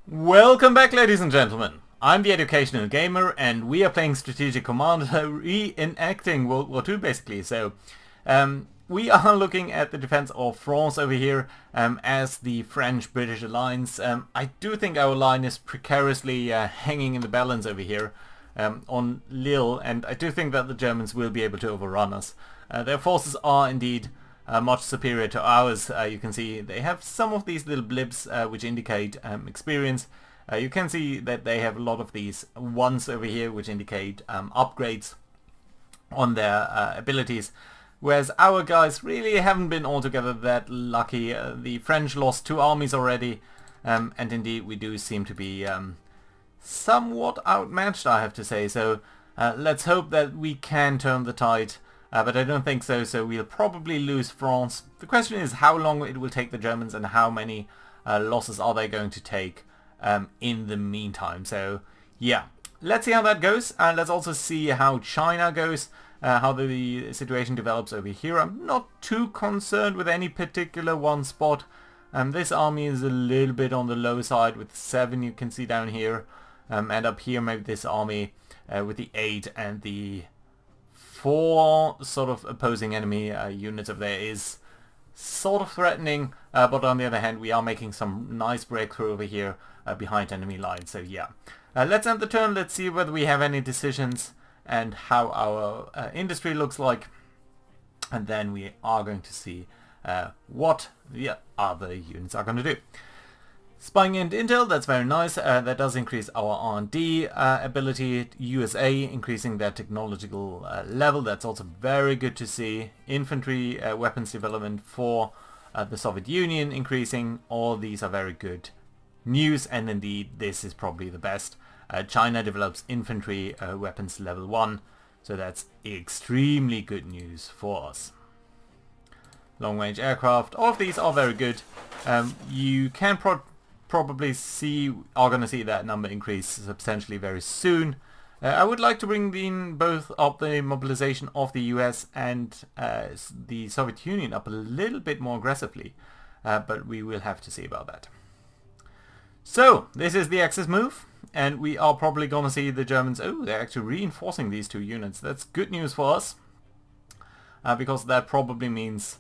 Welcome back, ladies and gentlemen. I'm the Educational Gamer, and we are playing Strategic Command reenacting World War II, basically. So, we are looking at the defense of France over here as the French-British alliance. I do think our line is precariously hanging in the balance over here on Lille, and I do think that the Germans will be able to overrun us. Their forces are indeed much superior to ours. You can see they have some of these little blips which indicate experience. You can see that they have a lot of these ones over here which indicate upgrades on their abilities, whereas our guys really haven't been altogether that lucky. The French lost 2 armies already, and indeed we do seem to be somewhat outmatched, I have to say. So let's hope that we can turn the tide. But I don't think so, so we'll probably lose France. The question is how long it will take the Germans and how many losses are they going to take in the meantime. So yeah, let's see how that goes. Let's also see how China goes, how the situation develops over here. I'm not too concerned with any particular one spot. This army is a little bit on the low side with 7 you can see down here. And up here maybe this army with the 8 and the 4 sort of opposing enemy units over there is sort of threatening, but on the other hand we are making some nice breakthrough over here behind enemy lines. So yeah, let's end the turn. Let's see whether we have any decisions and how our industry looks like, and then we are going to see what the other units are going to do. Spying and intel, that's very nice. That does increase our R&D ability. USA increasing their technological level. That's also very good to see. Infantry weapons development for the Soviet Union increasing. All these are very good news, and indeed this is probably the best. China develops infantry weapons level 1, so that's extremely good news for us. Long-range aircraft, all of these are very good. You can probably are going to see that number increase substantially very soon. I would like to bring in both up the mobilization of the US and the Soviet Union up a little bit more aggressively, but we will have to see about that. So this is the Axis move, and we are probably going to see the Germans, they're actually reinforcing these 2 units. That's good news for us, because that probably means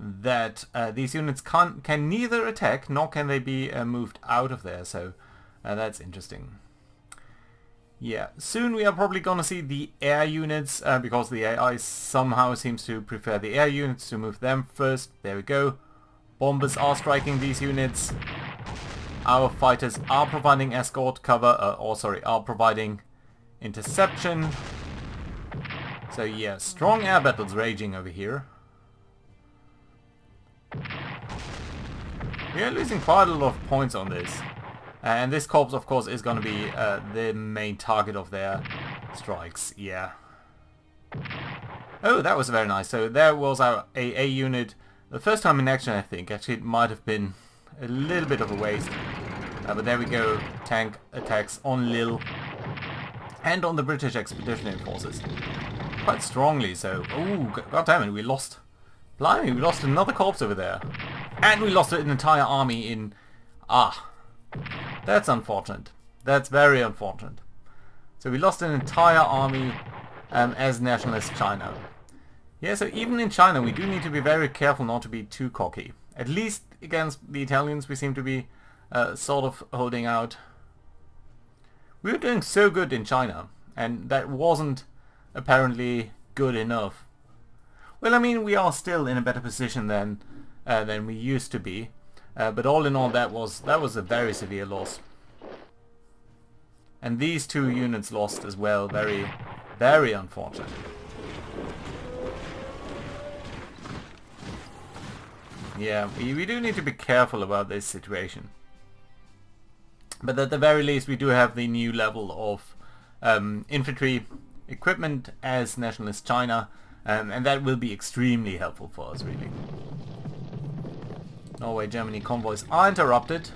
that these units can neither attack nor can they be moved out of there, so that's interesting. Yeah, soon we are probably gonna see the air units, because the AI somehow seems to prefer the air units, to move them first. There we go. Bombers are striking these units. Our fighters are providing escort cover, are providing interception. So yeah, strong air battles raging over here. We are losing quite a lot of points on this. And this corps, of course, is going to be the main target of their strikes. Yeah. Oh, that was very nice. So there was our AA unit. The first time in action, I think. Actually, it might have been a little bit of a waste. But there we go. Tank attacks on Lille. And on the British Expeditionary Forces. Quite strongly, so... Oh, goddammit, we lost... Blimey, we lost another corps over there. And we lost an entire army in... That's unfortunate. That's very unfortunate. So we lost an entire army as nationalist China. Yeah, so even in China we do need to be very careful not to be too cocky. At least against the Italians we seem to be sort of holding out. We were doing so good in China, and that wasn't apparently good enough. Well, I mean, we are still in a better position than we used to be, but all in all, that was a very severe loss. And these 2 units lost as well. Very, very unfortunate. Yeah, we do need to be careful about this situation. But at the very least, we do have the new level of infantry equipment as nationalist China. And that will be extremely helpful for us, really. Norway-Germany convoys are interrupted.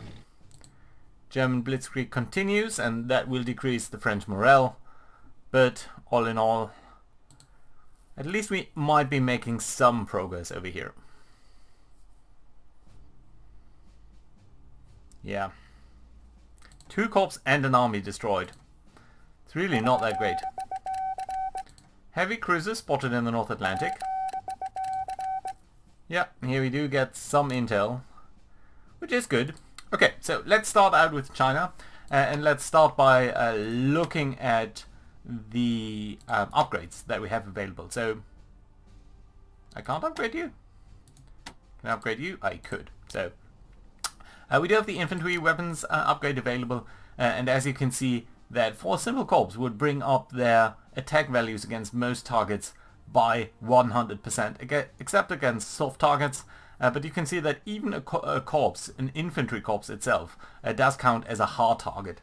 German blitzkrieg continues, and that will decrease the French morale. But all in all, at least we might be making some progress over here. Yeah. 2 corps and an army destroyed. It's really not that great. Heavy cruisers spotted in the North Atlantic. Yeah, here we do get some intel, which is good. Okay, so let's start out with China, and let's start by looking at the upgrades that we have available. So, I can't upgrade you? Can I upgrade you? I could. So, we do have the infantry weapons upgrade available, and as you can see, that 4 simple corps would bring up their attack values against most targets by 100%, except against soft targets. But you can see that even a corps, an infantry corps itself, does count as a hard target.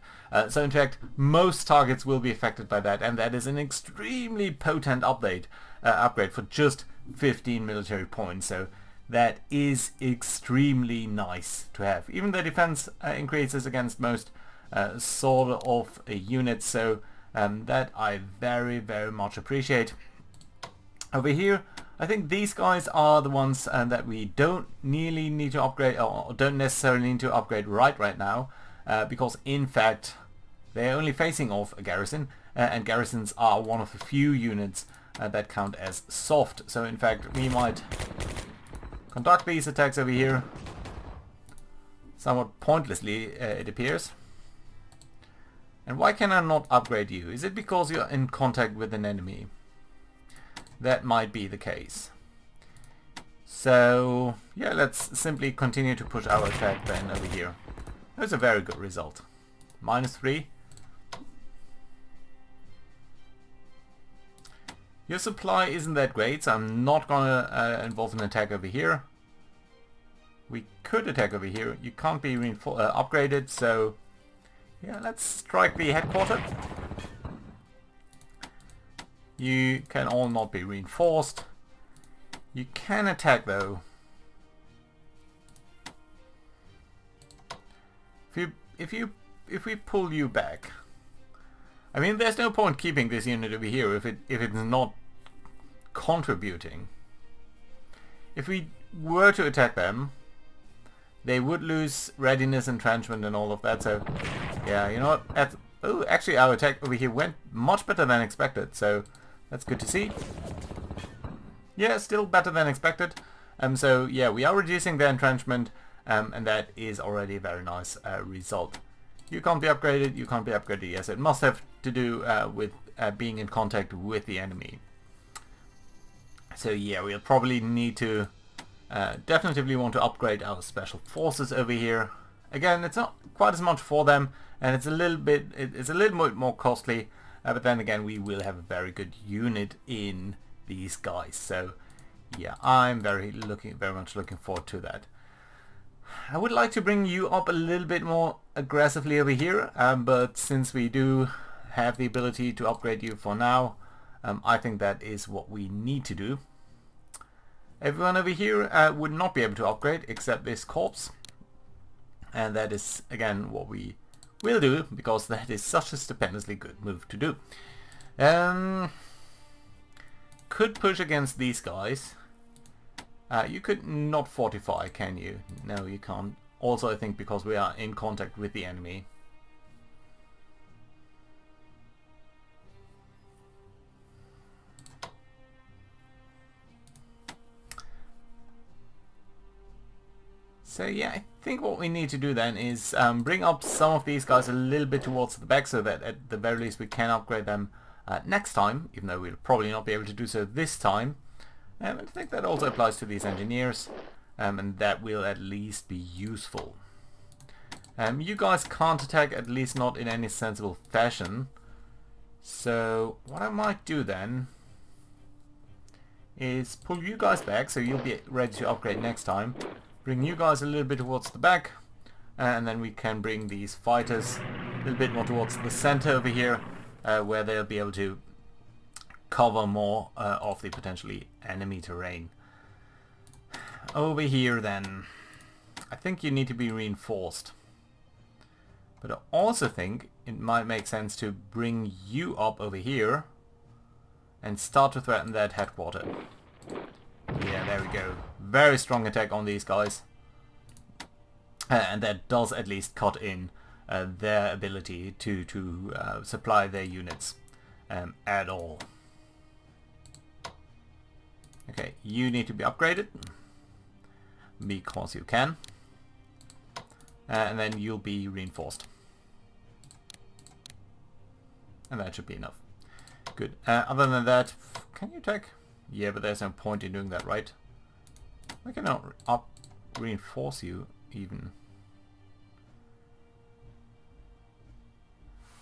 So in fact, most targets will be affected by that, and that is an extremely potent upgrade for just 15 military points. So that is extremely nice to have. Even the defense increases against most sort of units, so that I very, very much appreciate. Over here, I think these guys are the ones that we don't nearly need to upgrade, or don't necessarily need to upgrade right now, because in fact they're only facing off a garrison, and garrisons are one of the few units that count as soft. So in fact we might conduct these attacks over here, somewhat pointlessly it appears. And why can I not upgrade you? Is it because you're in contact with an enemy? That might be the case. So yeah, let's simply continue to push our attack then over here. That's a very good result. -3. Your supply isn't that great, so I'm not gonna involve an attack over here. We could attack over here. You can't be upgraded, so yeah, let's strike the headquarters. You can all not be reinforced. You can attack though. If we pull you back, I mean, there's no point keeping this unit over here if it's not contributing. If we were to attack them, they would lose readiness, entrenchment, and all of that. So yeah, you know what? Oh, actually, our attack over here went much better than expected. So that's good to see. Yeah, still better than expected. So yeah, we are reducing the entrenchment, and that is already a very nice result. You can't be upgraded. You can't be upgraded. Yes, it must have to do with being in contact with the enemy. So yeah, we'll probably need to definitely want to upgrade our special forces over here. Again, it's not quite as much for them, and it's a little bit more costly. But then again, we will have a very good unit in these guys. So yeah, I'm very much looking forward to that. I would like to bring you up a little bit more aggressively over here, but since we do have the ability to upgrade you for now, I think that is what we need to do. Everyone over here would not be able to upgrade except this corps, and that is again what we will do, because that is such a stupendously good move to do. Could push against these guys. You could not fortify, can you? No, you can't. Also, I think because we are in contact with the enemy. So yeah, I think what we need to do then is bring up some of these guys a little bit towards the back, so that at the very least we can upgrade them next time, even though we'll probably not be able to do so this time. And I think that also applies to these engineers, and that will at least be useful. You guys can't attack, at least not in any sensible fashion. So what I might do then is pull you guys back, so you'll be ready to upgrade next time. Bring you guys a little bit towards the back, and then we can bring these fighters a little bit more towards the center over here, where they'll be able to cover more of the potentially enemy terrain. Over here then, I think you need to be reinforced. But I also think it might make sense to bring you up over here and start to threaten that headquarter. Yeah, there we go. Very strong attack on these guys. And that does at least cut in their ability to supply their units at all. Okay, you need to be upgraded because you can, and then you'll be reinforced, and that should be enough. Good. Other than that, can you attack? Yeah, but there's no point in doing that, right? I cannot reinforce you even.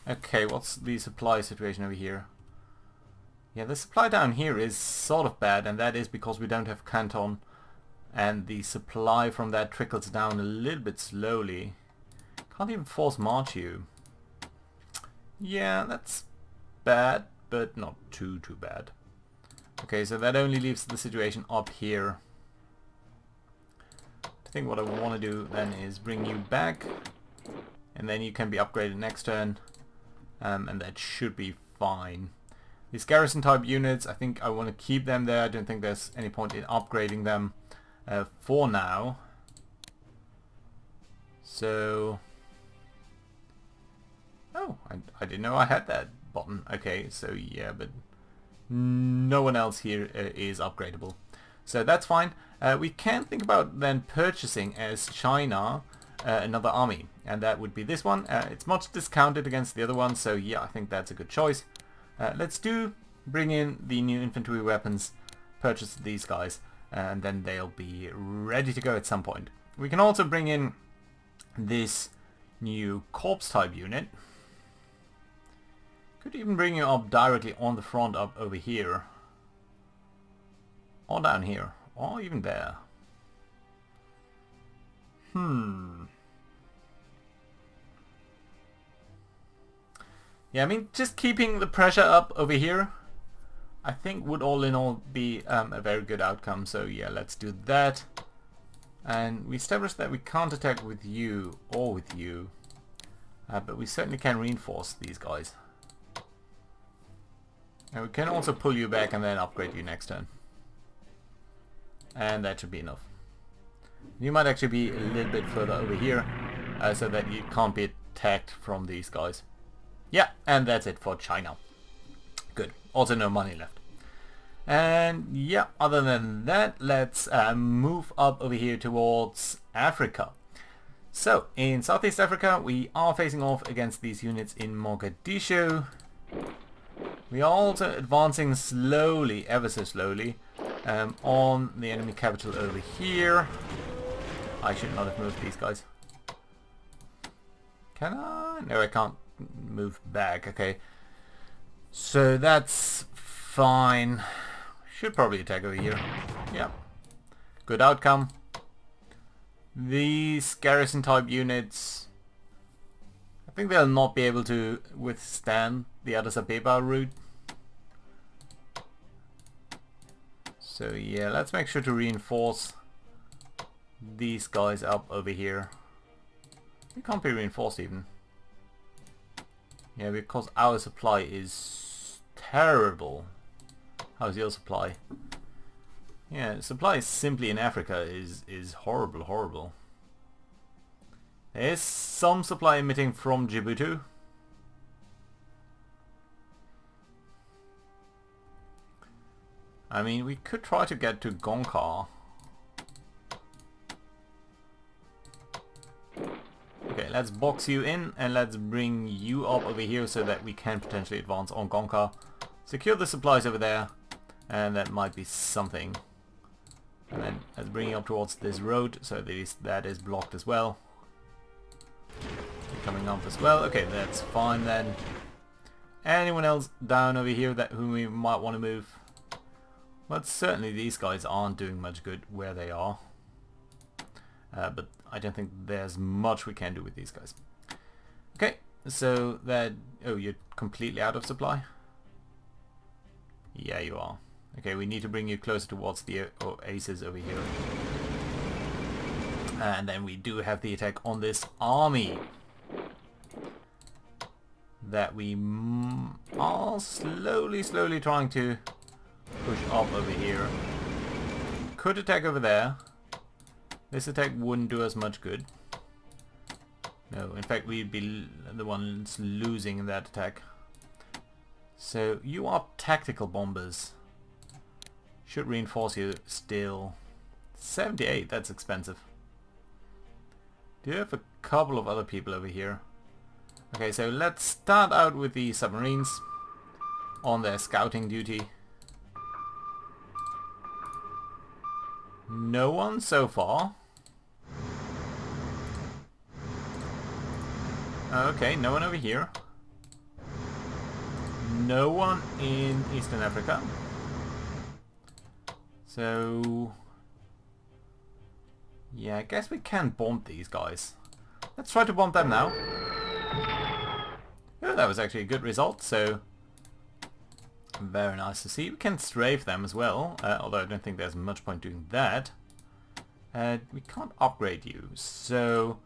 Okay, what's the supply situation over here? Yeah, the supply down here is sort of bad, and that is because we don't have Canton, and the supply from that trickles down a little bit slowly. Can't even force march you. Yeah, that's bad, but not too bad. Okay, so that only leaves the situation up here. I think what I want to do then is bring you back, and then you can be upgraded next turn, and that should be fine. These garrison type units, I think I want to keep them there. I don't think there's any point in upgrading them for now. So, oh, I didn't know I had that button. Okay, so yeah, but no one else here is upgradable, so that's fine. We can think about then purchasing as China another army, and that would be this one. It's much discounted against the other one, so yeah, I think that's a good choice. Let's bring in the new infantry weapons, purchase these guys, and then they'll be ready to go at some point. We can also bring in this new corps type unit. Could even bring you up directly on the front up over here, or down here, or even there. Yeah, I mean, just keeping the pressure up over here, I think would all in all be a very good outcome. So yeah, let's do that. And we established that we can't attack with you or with you, but we certainly can reinforce these guys. And we can also pull you back and then upgrade you next turn. And that should be enough. You might actually be a little bit further over here, so that you can't be attacked from these guys. Yeah, and that's it for China. Good. Also no money left. And yeah, other than that, let's move up over here towards Africa. So, in Southeast Africa, we are facing off against these units in Mogadishu. We are also advancing slowly, ever so slowly, on the enemy capital over here. I should not have moved these guys. Can I? No, I can't move back. Okay. So that's fine. Should probably attack over here. Yeah. Good outcome. These garrison type units, I think they'll not be able to withstand the Addis Ababa route. So yeah, let's make sure to reinforce these guys up over here. They can't be reinforced even. Yeah, because our supply is terrible. How's your supply? Yeah, supply simply in Africa is horrible, horrible. There is some supply emitting from Djibouti. I mean, we could try to get to Gonkar. Okay, let's box you in and let's bring you up over here so that we can potentially advance on Gonkar. Secure the supplies over there, and that might be something. And then let's bring you up towards this road so that is blocked as well. You're coming up as well. Okay, that's fine then. Anyone else down over here whom we might want to move? But certainly these guys aren't doing much good where they are. But I don't think there's much we can do with these guys. Okay, so that... Oh, you're completely out of supply? Yeah, you are. Okay, we need to bring you closer towards the oases over here. And then we do have the attack on this army that we are slowly trying to push up over here. Could attack over there. This attack wouldn't do us much good. No, in fact we'd be the ones losing in that attack. So you are tactical bombers. Should reinforce you still. 78, that's expensive. Do you have a couple of other people over here? Okay, so let's start out with the submarines on their scouting duty. No one so far. Okay, no one over here. No one in Eastern Africa. So yeah, I guess we can bomb these guys. Let's try to bomb them now. Oh, that was actually a good result, so very nice to see. We can strafe them as well, although I don't think there's much point doing that. We can't upgrade you, so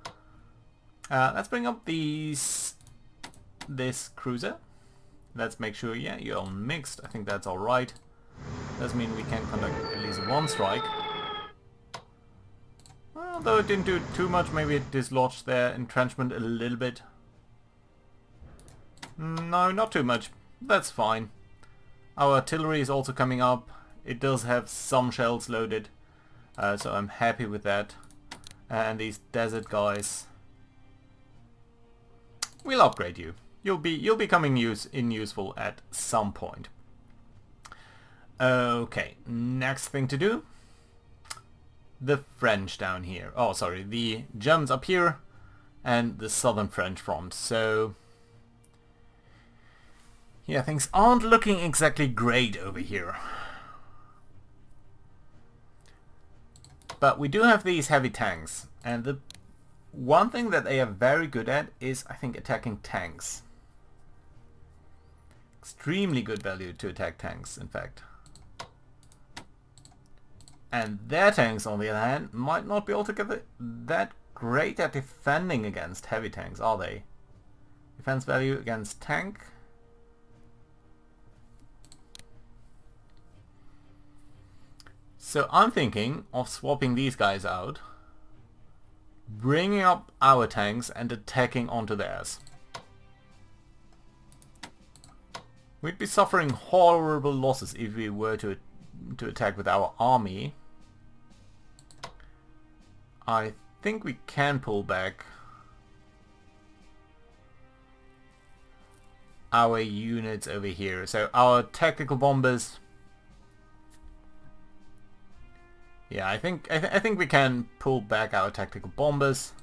let's bring up this cruiser. Let's make sure, yeah, you're all mixed. I think that's alright. Doesn't mean we can conduct at least one strike. Although it didn't do too much, maybe it dislodged their entrenchment a little bit. No, not too much. That's fine. Our artillery is also coming up. It does have some shells loaded, so I'm happy with that. And these desert guys, we'll upgrade you. You'll be coming useful at some point. Okay, next thing to do. The French down here. Oh, sorry, the Germans up here and the southern French front. So yeah, things aren't looking exactly great over here. But we do have these heavy tanks, and the one thing that they are very good at is, I think, attacking tanks. Extremely good value to attack tanks, in fact. And their tanks, on the other hand, might not be altogether that great at defending against heavy tanks, are they? Defense value against tank. So I'm thinking of swapping these guys out, bringing up our tanks and attacking onto theirs. We'd be suffering horrible losses if we were to attack with our army. I think we can pull back our units over here. So our tactical bombers. Yeah, I think we can pull back our tactical bombers.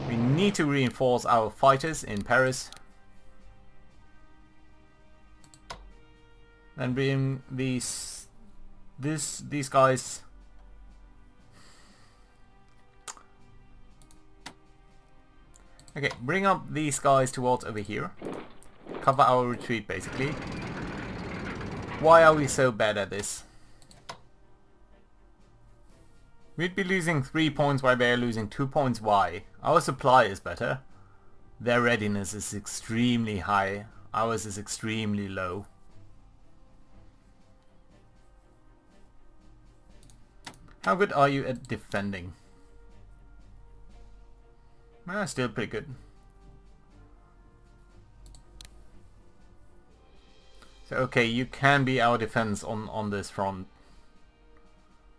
We need to reinforce our fighters in Paris. And bring these guys. Okay, bring up these guys towards over here. Cover our retreat, basically. Why are we so bad at this? We'd be losing 3 points while they're losing 2 points. Why? Our supply is better. Their readiness is extremely high. Ours is extremely low. How good are you at defending? Still pretty good. So okay, you can be our defense on this front.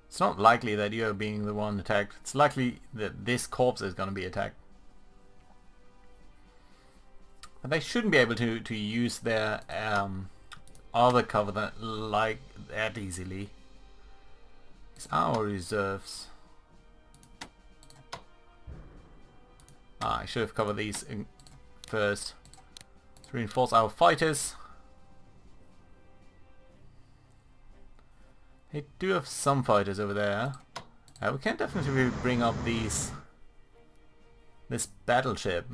It's not likely that you are being the one attacked. It's likely that this corps is going to be attacked. But they shouldn't be able to use their other cover that easily. It's our reserves. I should have covered these first. To reinforce our fighters. They do have some fighters over there. We can definitely bring up this battleship.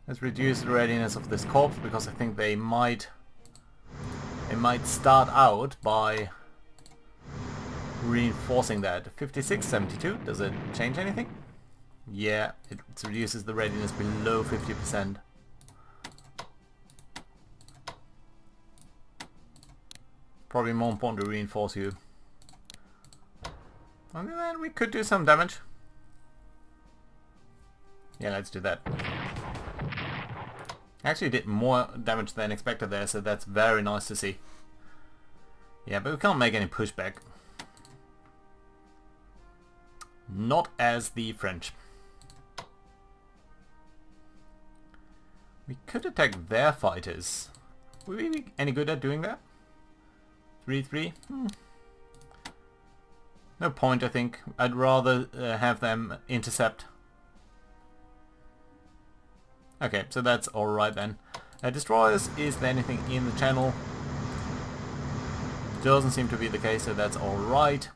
Let's reduce the readiness of this corps, because I think they might start out by reinforcing that. 56, 72, does it change anything? Yeah, it reduces the readiness below 50%. Probably more important to reinforce you. And then we could do some damage. Yeah, let's do that. Actually did more damage than expected there, so that's very nice to see. Yeah, but we can't make any pushback. Not as the French. We could attack their fighters. Would we be any good at doing that? 3-3? No point, I think. I'd rather have them intercept. Okay, so that's alright then. Destroyers, is there anything in the channel? Doesn't seem to be the case, so that's alright.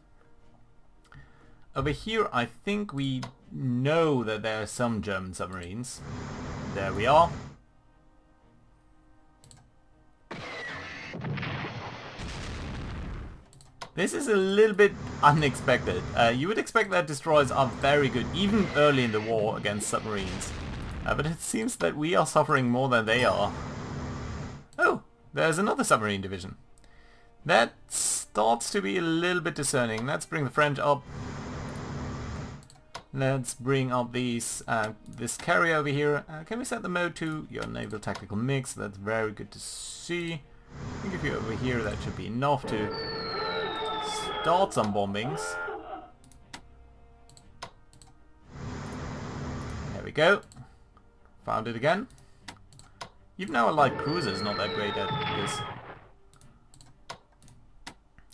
Over here, I think we know that there are some German submarines. There we are. This is a little bit unexpected. You would expect that destroyers are very good, even early in the war, against submarines. But it seems that we are suffering more than they are. Oh, there's another submarine division. That starts to be a little bit discerning. Let's bring the French up. Let's bring up these this carrier over here. Can we set the mode to your naval tactical mix? That's very good to see. I think if you're over here, that should be enough to start some bombings. There we go. Found it again. Even our light cruiser is not that great at this.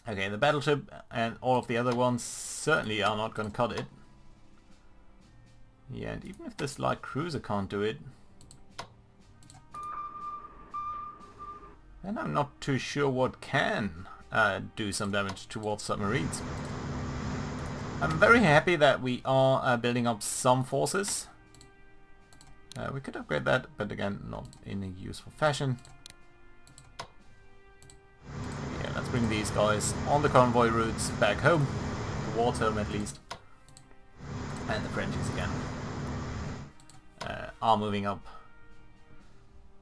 Okay, the battleship and all of the other ones certainly are not going to cut it. Yeah, and even if this light cruiser can't do it, then I'm not too sure what can do some damage towards submarines. I'm very happy that we are building up some forces. We could upgrade that, but again, not in a useful fashion. Yeah, let's bring these guys on the convoy routes back home. The war term at least. And the Frenchies again are moving up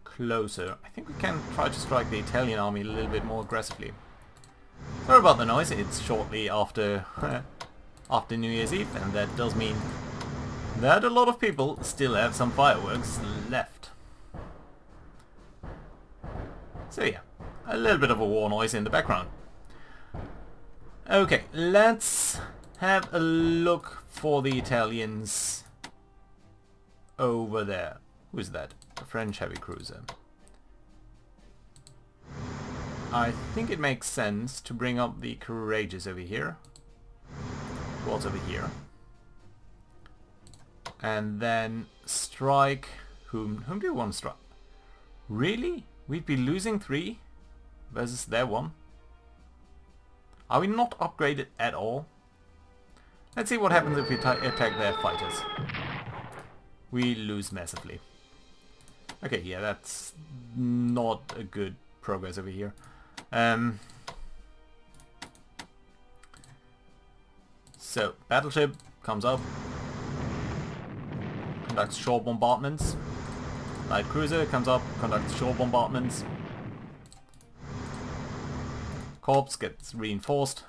closer. I think we can try to strike the Italian army a little bit more aggressively. Sorry about the noise, it's shortly after after New Year's Eve, and that does mean that a lot of people still have some fireworks left. So yeah, a little bit of a war noise in the background. Okay, let's have a look for the Italians over there. Who's that? A French heavy cruiser. I think it makes sense to bring up the Courageous over here. Towards over here. And then strike... Whom do you want to strike? Really? We'd be losing 3 versus their 1? Are we not upgraded at all? Let's see what happens if we attack their fighters. We lose massively. Okay, yeah, that's not a good progress over here. So, battleship comes up. Conducts shore bombardments. Light cruiser comes up, conducts shore bombardments. Corps gets reinforced.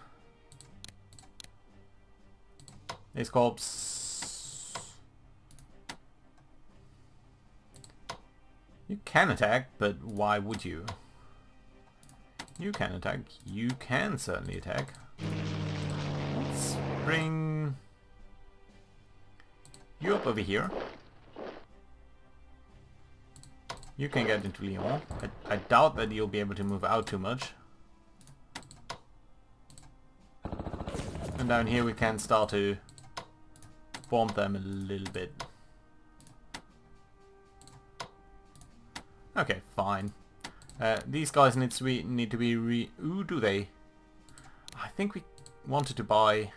This corps... You can attack, but why would you? You can attack. You can certainly attack. Let's bring you up over here. You can get into Lyon. I doubt that you'll be able to move out too much. And down here we can start to bomb them a little bit. Okay, fine. These guys need to be Ooh, do they? I think we wanted to buy,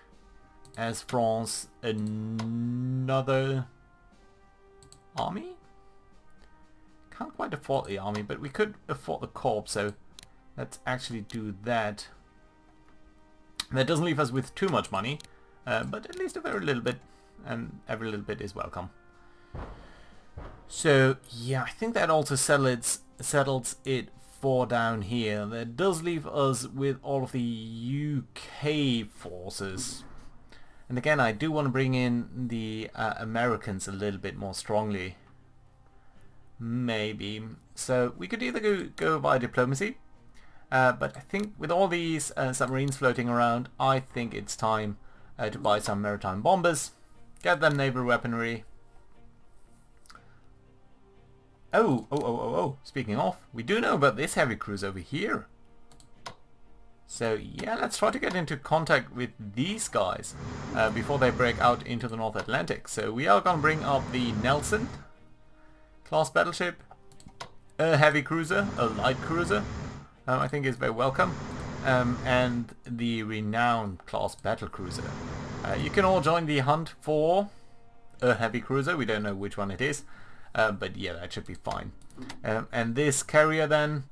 as France, another army? Can't quite afford the army, but we could afford the corps, so let's actually do that. That doesn't leave us with too much money, but at least a very little bit, and every little bit is welcome. So yeah, I think that also settles it 4 down here. That does leave us with all of the UK forces. And again, I do want to bring in the Americans a little bit more strongly. Maybe. So we could either go by diplomacy, but I think with all these submarines floating around, I think it's time to buy some maritime bombers, get them naval weaponry. Oh, speaking of, we do know about this heavy cruiser over here. So yeah, let's try to get into contact with these guys before they break out into the North Atlantic. So we are going to bring up the Nelson class battleship, a heavy cruiser, a light cruiser, I think is very welcome, and the Renowned class battle cruiser. You can all join the hunt for a heavy cruiser. We don't know which one it is, but yeah, that should be fine. And this carrier then,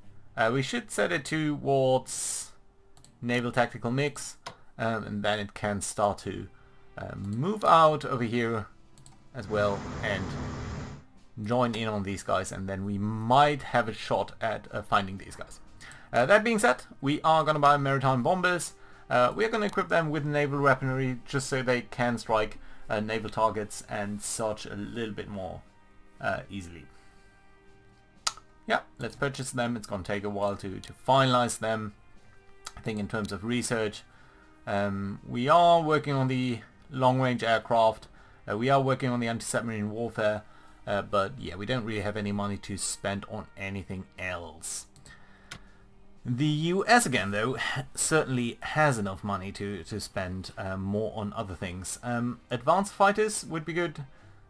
we should set it towards naval tactical mix, and then it can start to move out over here as well and join in on these guys, and then we might have a shot at finding these guys. That being said, we are going to buy maritime bombers. We are going to equip them with naval weaponry just so they can strike naval targets and such a little bit more easily. Yeah, let's purchase them. It's going to take a while to finalize them. I think in terms of research, we are working on the long-range aircraft. We are working on the anti-submarine warfare. But yeah, we don't really have any money to spend on anything else. The US again though certainly has enough money to spend more on other things. Advanced fighters would be good.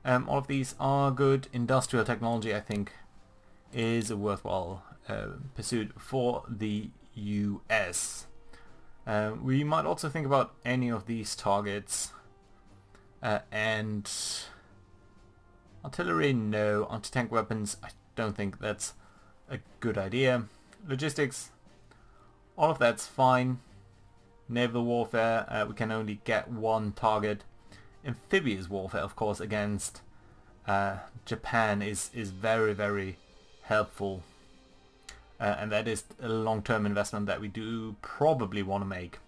All of these are good. Industrial technology I think is a worthwhile pursuit for the US. We might also think about any of these targets, and artillery, no. Anti-tank weapons, I don't think that's a good idea. Logistics, all of that's fine. Naval warfare, we can only get one target. Amphibious warfare, of course, against Japan is very, very helpful. And that is a long-term investment that we do probably want to make.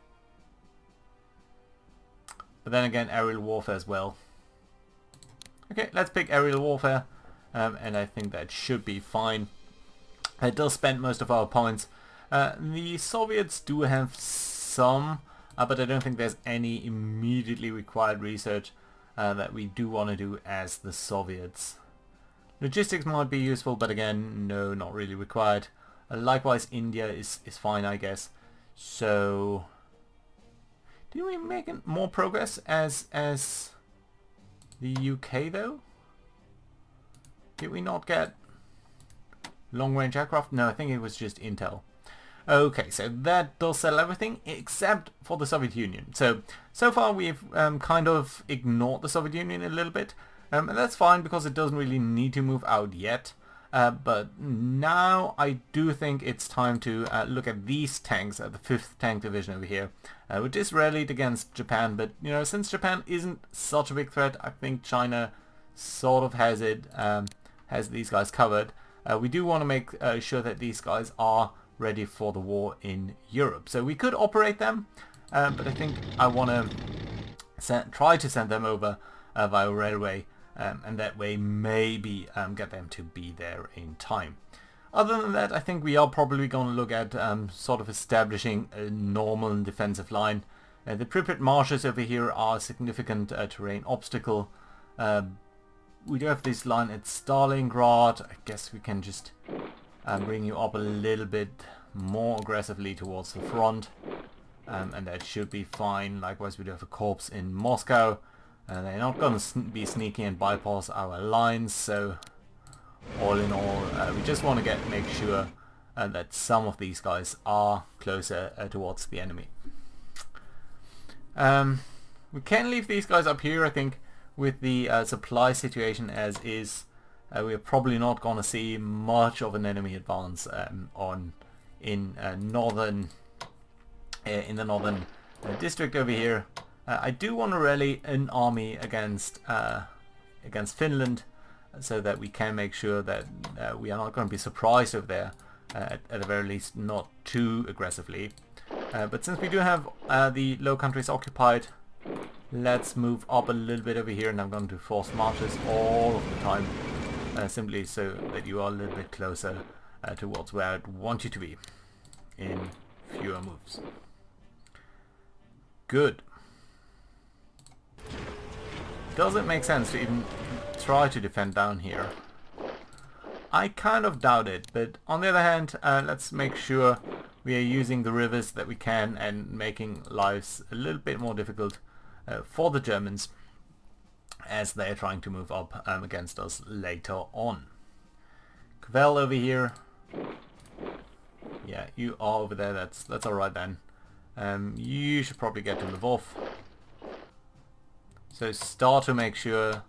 But then again, aerial warfare as well. Okay, let's pick aerial warfare, and I think that should be fine. It does spend most of our points. The Soviets do have some, but I don't think there's any immediately required research that we do want to do as the Soviets. Logistics might be useful, but again, no, not really required. Likewise, India is fine, I guess. So, did we make more progress as the UK though? Did we not get long-range aircraft? No, I think it was just Intel. Okay, so that does settle everything except for the Soviet Union. So far we've kind of ignored the Soviet Union a little bit, and that's fine because it doesn't really need to move out yet. But now I do think it's time to look at these tanks, the 5th Tank Division over here, which is rallied against Japan. But you know, since Japan isn't such a big threat, I think China sort of has these guys covered. We do want to make sure that these guys are ready for the war in Europe. So we could operate them, but I think I want to try to send them over via railway. And that way maybe get them to be there in time. Other than that, I think we are probably going to look at sort of establishing a normal defensive line. The Pripyat marshes over here are a significant terrain obstacle. We do have this line at Stalingrad. I guess we can just bring you up a little bit more aggressively towards the front, and that should be fine. Likewise, we do have a corps in Moscow. They're not going to be sneaky and bypass our lines, so all in all, we just want to make sure that some of these guys are closer towards the enemy. We can leave these guys up here, I think, with the supply situation as is. We're probably not going to see much of an enemy advance in the northern district over here. I do want to rally an army against Finland, so that we can make sure that we are not going to be surprised over there at the very least not too aggressively. But since we do have the Low Countries occupied, let's move up a little bit over here, and I'm going to force marches all of the time, simply so that you are a little bit closer towards where I'd want you to be in fewer moves. Good. Does it make sense to even try to defend down here? I kind of doubt it, but on the other hand, let's make sure we are using the rivers that we can and making lives a little bit more difficult for the Germans as they are trying to move up against us later on. Cvel over here. Yeah, you are over there. That's all right then. You should probably get to Lvov. So start to make sure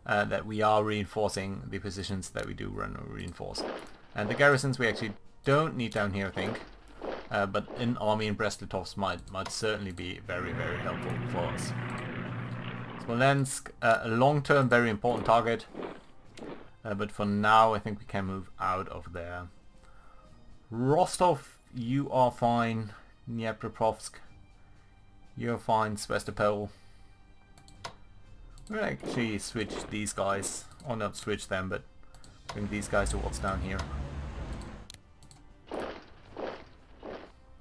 that we are reinforcing the positions that we do reinforce. And the garrisons we actually don't need down here, I think. But an army in Brest-Litovsk might certainly be very, very helpful for us. Smolensk, a long-term very important target. But for now I think we can move out of there. Rostov, you are fine. Dnipropetrovsk, you're fine. Sevastopol. We'll actually switch these guys, or not switch them, but bring these guys towards down here.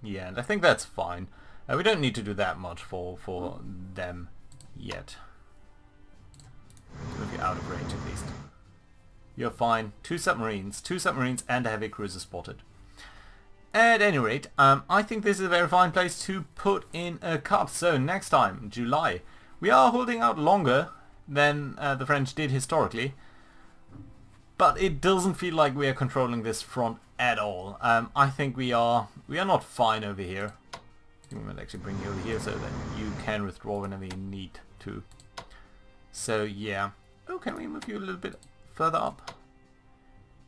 Yeah, and I think that's fine. We don't need to do that much for them yet. Move you out of range at least. You're fine. Two submarines and a heavy cruiser spotted. At any rate, I think this is a very fine place to put in a cut. So next time, July, we are holding out longer than the French did historically, but it doesn't feel like we are controlling this front at all. I think we are not fine over here. I think we might actually bring you over here so that you can withdraw whenever you need to. So yeah. Oh, can we move you a little bit further up?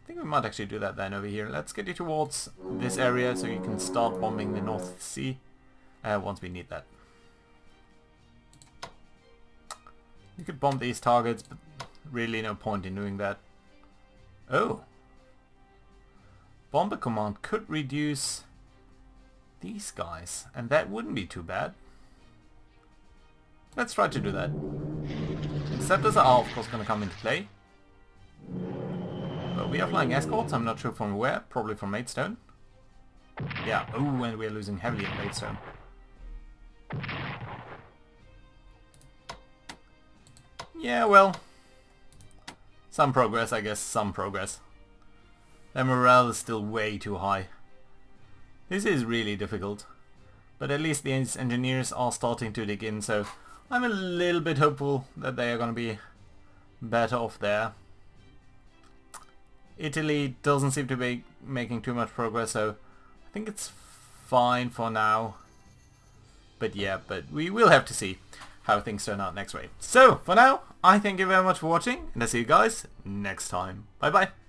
I think we might actually do that then over here. Let's get you towards this area so you can start bombing the North Sea once we need that. You could bomb these targets, but really no point in doing that. Oh! Bomber command could reduce these guys, and that wouldn't be too bad. Let's try to do that. Interceptors are of course going to come into play. But we are flying escorts, I'm not sure from where, probably from Maidstone. Yeah, oh, and we're losing heavily in Maidstone. Yeah, well, some progress, I guess, some progress. Their morale is still way too high. This is really difficult, but at least the engineers are starting to dig in, so I'm a little bit hopeful that they are going to be better off there. Italy doesn't seem to be making too much progress, so I think it's fine for now. But yeah, but we will have to see how things turn out next way. So, for now, I thank you very much for watching, and I'll see you guys next time. Bye bye.